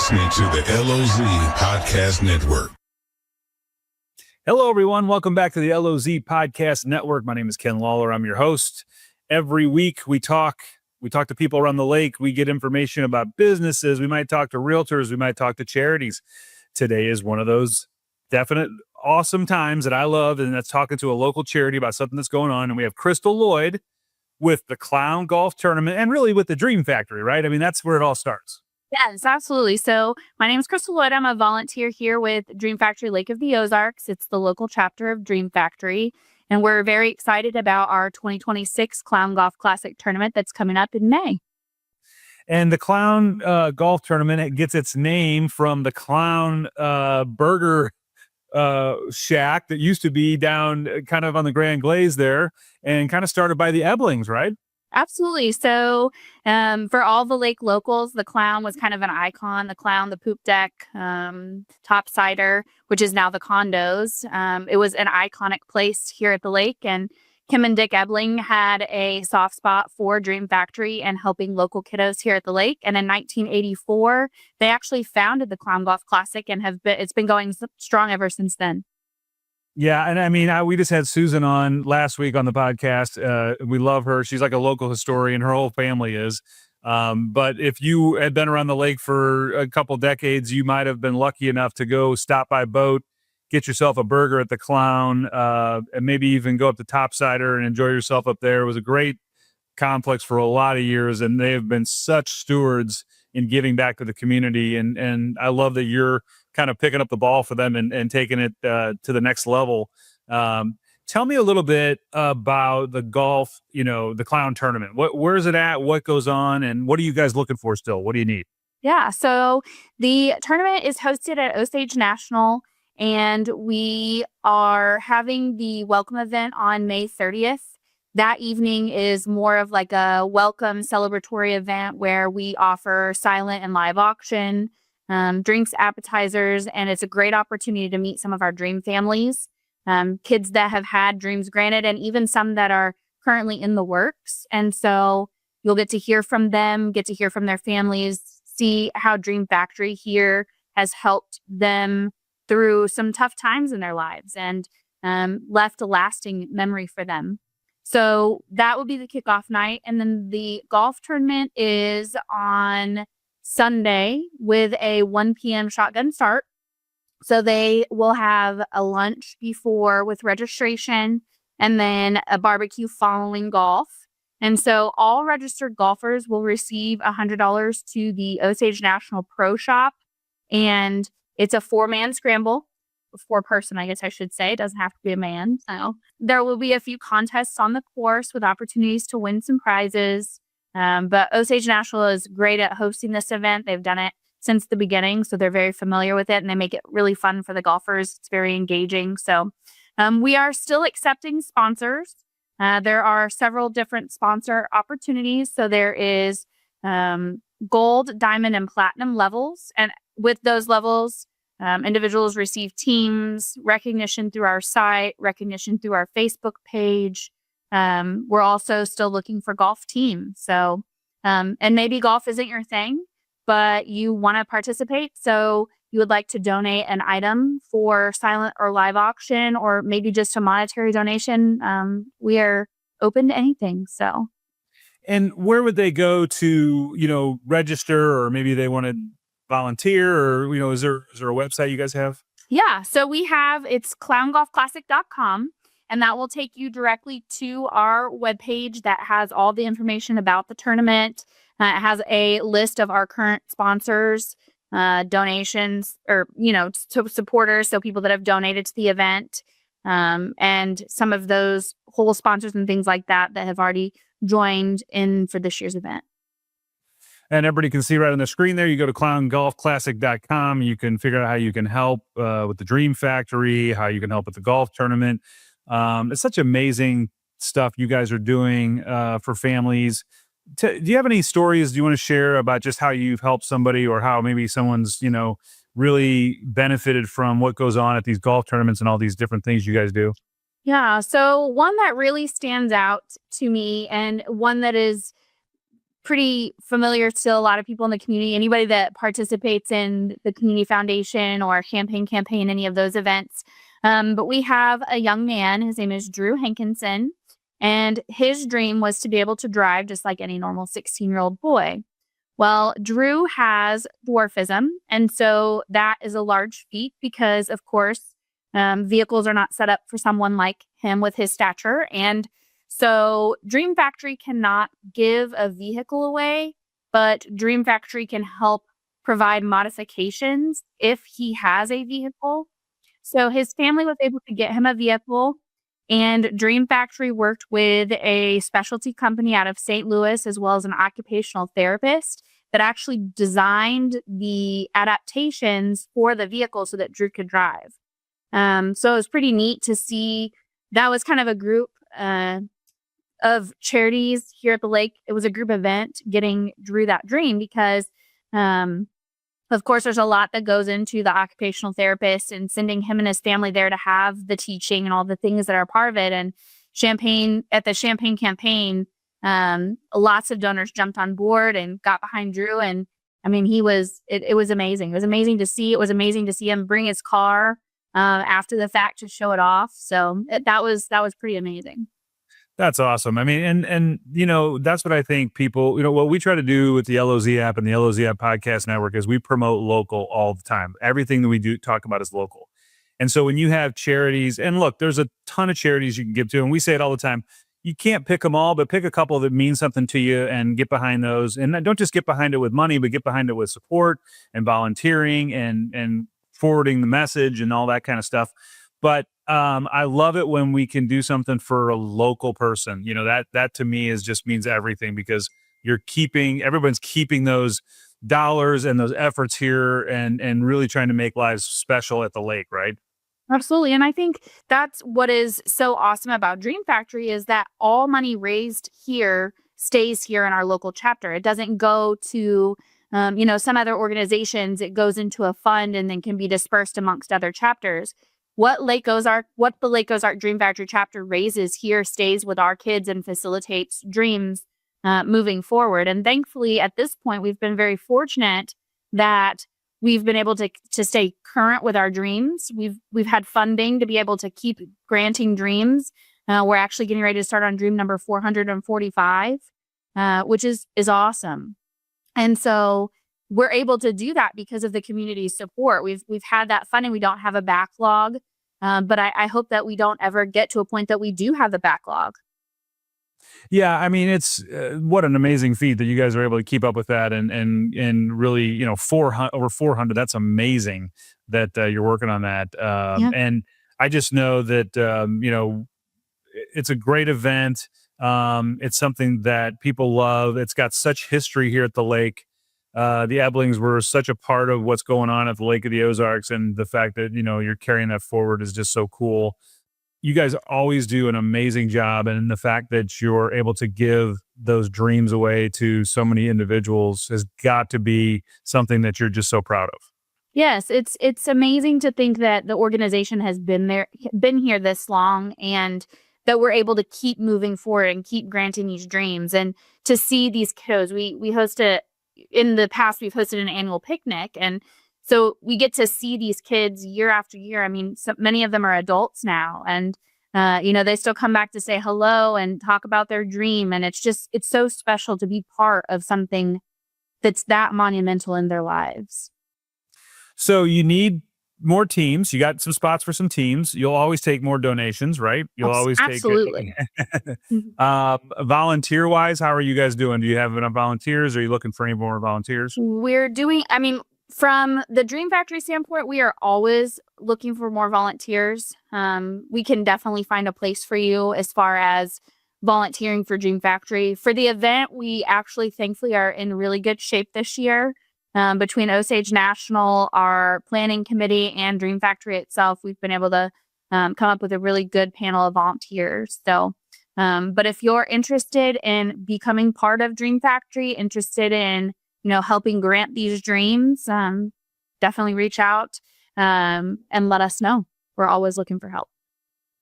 listening to the LOZ Podcast Network. Hello, everyone. Welcome back to the LOZ Podcast Network. My name is Ken Lawler. I'm your host. Every week we talk to people around the lake. We get information about businesses. We might talk to realtors. We might talk to charities. Today is one of those definite awesome times that I love, and that's talking to a local charity about something that's going on. And we have Crystal Lloyd with the Clown Golf Tournament and really with the Dream Factory, right? I mean, that's where it all starts. Yes, absolutely. So my name is Crystal Lloyd. I'm a volunteer here with Dream Factory Lake of the Ozarks. It's the local chapter of Dream Factory. And we're very excited about our 2026 Clown Golf Classic Tournament that's coming up in May. And the Clown Golf Tournament, it gets its name from the Clown Burger shack that used to be down kind of on the Grand Glaze there and kind of started by the Eblings, right? Absolutely. So for all the lake locals, the Clown was kind of an icon. The Clown, the poop deck, topsider, which is now the condos. It was an iconic place here at the lake. And Kim and Dick Ebling had a soft spot for Dream Factory and helping local kiddos here at the lake. And in 1984, they actually founded the Clown Golf Classic and it's been going strong ever since then. Yeah, and I mean, we just had Susan on last week on the podcast. We love her. She's like a local historian. Her whole family is. But if you had been around the lake for a couple decades, you might have been lucky enough to go stop by boat, get yourself a burger at the Clown, and maybe even go up to Topsider and enjoy yourself up there. It was a great complex for a lot of years, and they have been such stewards in giving back to the community. And I love that you're kind of picking up the ball for them and taking it to the next level. Tell me a little bit about the golf, the Clown Tournament. Where's it at? What goes on? And what are you guys looking for still? What do you need? Yeah, so the tournament is hosted at Osage National, and we are having the welcome event on May 30th. That evening is more of like a welcome celebratory event where we offer silent and live auction, drinks, appetizers, and it's a great opportunity to meet some of our dream families, kids that have had dreams granted, and even some that are currently in the works. And so you'll get to hear from them, get to hear from their families, see how Dream Factory here has helped them through some tough times in their lives and left a lasting memory for them. So that will be the kickoff night. And then the golf tournament is on Sunday with a 1 p.m. shotgun start. So they will have a lunch before with registration and then a barbecue following golf. And so all registered golfers will receive $100 to the Osage National Pro Shop. And it's a 4-man scramble. 4-person, I guess I should say. It doesn't have to be a man. So there will be a few contests on the course with opportunities to win some prizes. But Osage National is great at hosting this event. They've done it since the beginning, so they're very familiar with it, and they make it really fun for the golfers. It's very engaging. So we are still accepting sponsors. There are several different sponsor opportunities. So there is gold, diamond, and platinum levels. And with those levels, individuals receive teams, recognition through our site, recognition through our Facebook page. We're also still looking for golf teams. So, and maybe golf isn't your thing, but you want to participate. So you would like to donate an item for silent or live auction, or maybe just a monetary donation. We are open to anything. So. And where would they go to, register, or maybe they want to volunteer, or, is there a website you guys have? Yeah. So it's clowngolfclassic.com, and that will take you directly to our webpage that has all the information about the tournament. It has a list of our current sponsors, donations, or, supporters. So people that have donated to the event, and some of those whole sponsors and things like that have already joined in for this year's event. And everybody can see right on the screen there. You go to clowngolfclassic.com. You can figure out how you can help with the Dream Factory, how you can help with the golf tournament. It's such amazing stuff you guys are doing for families. Do you have any stories you want to share about just how you've helped somebody, or how maybe someone's, really benefited from what goes on at these golf tournaments and all these different things you guys do? Yeah. So one that really stands out to me, and one that is pretty familiar to a lot of people in the community. Anybody that participates in the community foundation or campaign, any of those events. But we have a young man. His name is Drew Hankinson. And his dream was to be able to drive just like any normal 16-year-old boy. Well, Drew has dwarfism. And so that is a large feat because, of course, vehicles are not set up for someone like him with his stature. And so Dream Factory cannot give a vehicle away, but Dream Factory can help provide modifications if he has a vehicle. So his family was able to get him a vehicle, and Dream Factory worked with a specialty company out of St. Louis, as well as an occupational therapist that actually designed the adaptations for the vehicle so that Drew could drive. So it was pretty neat to see. That was kind of a group of charities here at the lake. It was a group event getting Drew that dream because, of course, there's a lot that goes into the occupational therapist and sending him and his family there to have the teaching and all the things that are part of it. And at the Champaign campaign, lots of donors jumped on board and got behind Drew. And I mean, it was amazing. It was amazing to see. It was amazing to see him bring his car after the fact to show it off. So that was pretty amazing. That's awesome. I mean, and that's what I think people, what we try to do with the LOZ app and the LOZ app podcast network is we promote local all the time. Everything that we do talk about is local. And so when you have charities, and look, there's a ton of charities you can give to, and we say it all the time, you can't pick them all, but pick a couple that mean something to you and get behind those. And don't just get behind it with money, but get behind it with support and volunteering and forwarding the message and all that kind of stuff. But I love it when we can do something for a local person. That to me just means everything because everyone's keeping those dollars and those efforts here and really trying to make lives special at the lake, right? Absolutely. And I think that's what is so awesome about Dream Factory is that all money raised here stays here in our local chapter. It doesn't go to, some other organizations. It goes into a fund and then can be dispersed amongst other chapters. What the Lake Ozark Dream Factory chapter raises here stays with our kids and facilitates dreams moving forward. And thankfully, at this point, we've been very fortunate that we've been able to stay current with our dreams. We've had funding to be able to keep granting dreams. We're actually getting ready to start on dream number 445, which is awesome. And so we're able to do that because of the community support. We've had that funding. We don't have a backlog, but I hope that we don't ever get to a point that we do have the backlog. Yeah, I mean, it's what an amazing feat that you guys are able to keep up with that and really, over 400. That's amazing that you're working on that. Yeah. And I just know that it's a great event. It's something that people love. It's got such history here at the lake. The Eblings were such a part of what's going on at the Lake of the Ozarks, and the fact that you're carrying that forward is just so cool. You guys always do an amazing job, and the fact that you're able to give those dreams away to so many individuals has got to be something that you're just so proud of. Yes, it's amazing to think that the organization has been here this long, and that we're able to keep moving forward and keep granting these dreams, and to see these kiddos. We host in the past, we've hosted an annual picnic, and so we get to see these kids year after year. I mean, so many of them are adults now, and they still come back to say hello and talk about their dream, and it's so special to be part of something that's that monumental in their lives. So you need more teams. You got some spots for some teams. You'll always take more donations, right? You'll always absolutely. Volunteer wise, how are you guys doing? Do you have enough volunteers? Are you looking for any more volunteers? From the Dream Factory standpoint, we are always looking for more volunteers. We can definitely find a place for you as far as volunteering for Dream Factory. For the event, we actually thankfully are in really good shape this year. Between Osage National, our planning committee, and Dream Factory itself, we've been able to come up with a really good panel of volunteers. So, but if you're interested in becoming part of Dream Factory, interested in helping grant these dreams, definitely reach out and let us know. We're always looking for help.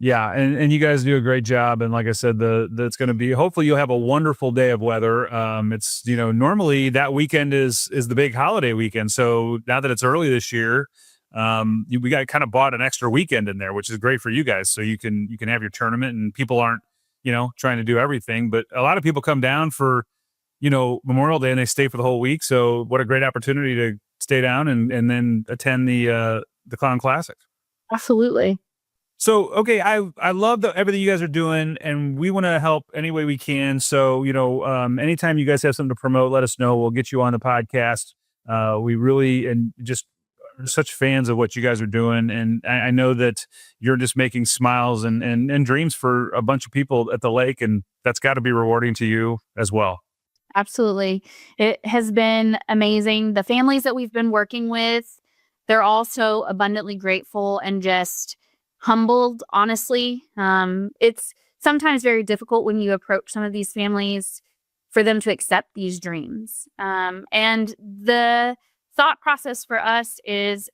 Yeah, and you guys do a great job. And like I said, it's going to be, hopefully you'll have a wonderful day of weather. It's, normally that weekend is the big holiday weekend. So now that it's early this year, we got kind of bought an extra weekend in there, which is great for you guys. So you can have your tournament, and people aren't trying to do everything. But a lot of people come down for Memorial Day and they stay for the whole week. So what a great opportunity to stay down and then attend the Clown Classic. Absolutely. So, okay, I love everything you guys are doing, and we want to help any way we can. So, anytime you guys have something to promote, let us know. We'll get you on the podcast. We really and just are such fans of what you guys are doing, and I know that you're just making smiles and dreams for a bunch of people at the lake, and that's got to be rewarding to you as well. Absolutely. It has been amazing. The families that we've been working with, they're all so abundantly grateful and just humbled, honestly. It's sometimes very difficult when you approach some of these families for them to accept these dreams. And the thought process for us is,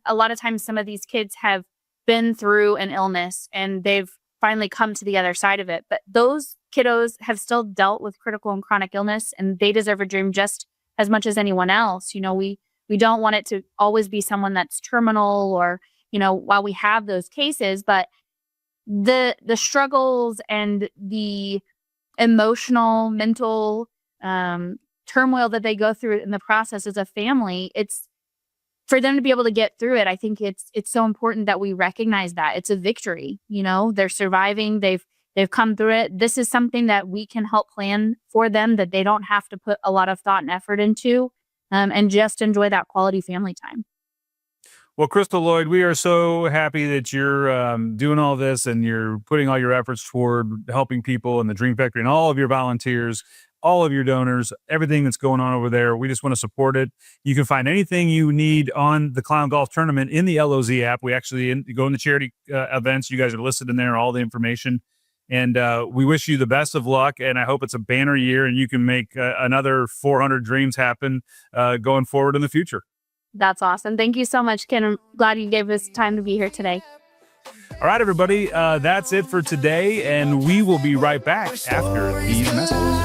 a lot of times some of these kids have been through an illness and they've finally come to the other side of it. But those kiddos have still dealt with critical and chronic illness, and they deserve a dream just as much as anyone else. We don't want it to always be someone that's terminal or while we have those cases, but the struggles and the emotional, mental turmoil that they go through in the process as a family, it's for them to be able to get through it. I think it's so important that we recognize that it's a victory. They're surviving. They've come through it. This is something that we can help plan for them, that they don't have to put a lot of thought and effort into, and just enjoy that quality family time. Well, Crystal, Lloyd, we are so happy that you're doing all this and you're putting all your efforts toward helping people in the Dream Factory, and all of your volunteers, all of your donors, everything that's going on over there. We just want to support it. You can find anything you need on the Clown Golf Tournament in the LOZ app. We actually go in the charity events. You guys are listed in there, all the information. And we wish you the best of luck. And I hope it's a banner year and you can make another 400 dreams happen going forward in the future. That's awesome. Thank you so much, Ken. I'm glad you gave us time to be here today. All right, everybody. That's it for today. And we will be right back after these messages.